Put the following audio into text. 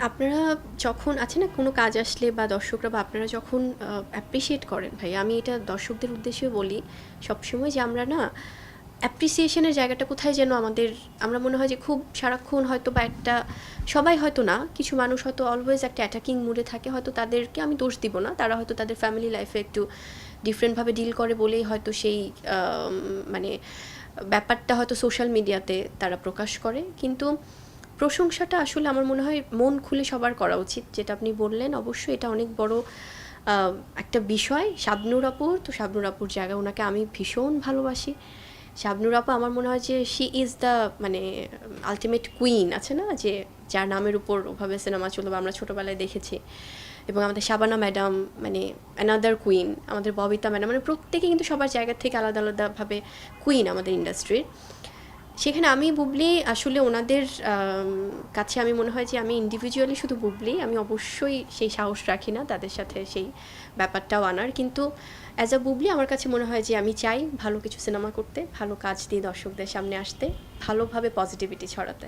আপনারা যখন আছে না কোনো কাজ আসলে বা দর্শকরা বা আপনারা যখন অ্যাপ্রিশিয়েট করেন ভাই, আমি এটা দর্শকদের উদ্দেশ্যেও বলি সবসময় যে আমরা না অ্যাপ্রিসিয়েশনের জায়গাটা কোথায় যেন আমাদের, আমরা মনে হয় যে খুব সারাক্ষণ হয়তো বা একটা, সবাই হয়তো না, কিছু মানুষ হয়তো অলওয়েজ একটা অ্যাটাকিং মুডে থাকে, হয়তো তাদেরকে আমি দোষ দিব না, তারা হয়তো তাদের ফ্যামিলি লাইফে একটু ডিফারেন্টভাবে ডিল করে বলেই হয়তো সেই মানে ব্যাপারটা হয়তো সোশ্যাল মিডিয়াতে তারা প্রকাশ করে। কিন্তু প্রশংসাটা আসলে আমার মনে হয় মন খুলে সবার করা উচিত। যেটা আপনি বললেন, অবশ্যই এটা অনেক বড় একটা বিষয়। শাবনূর আপুর তো, শাবনূর আপুর জায়গা, ওনাকে আমি ভীষণ ভালোবাসি। শাবনূর আপা আমার মনে হয় যে শি ইজ দ্য মানে আলটিমেট কুইন, আছে না যে যার নামের উপর ওভাবে সিনেমা চলবে, আমরা ছোটোবেলায় দেখেছি। এবং আমাদের শাবানা ম্যাডাম মানে অ্যানাদার কুইন, আমাদের ববিতা ম্যাডাম, মানে প্রত্যেকে কিন্তু সবার জায়গা থেকে আলাদা আলাদাভাবে কুইন আমাদের ইন্ডাস্ট্রির। সেখানে আমি বুবলি আসলে ওনাদের কাছে আমি মনে হয় যে আমি ইন্ডিভিজুয়ালি শুধু বুবলি, আমি অবশ্যই সেই সাহস রাখি না তাদের সাথে সেই ব্যাপারটাও আনার। কিন্তু অ্যাজ আ বুবলি আমার কাছে মনে হয় যে আমি চাই ভালো কিছু সিনেমা করতে, ভালো কাজ দিয়ে দর্শকদের সামনে আসতে, ভালোভাবে পজিটিভিটি ছড়াতে।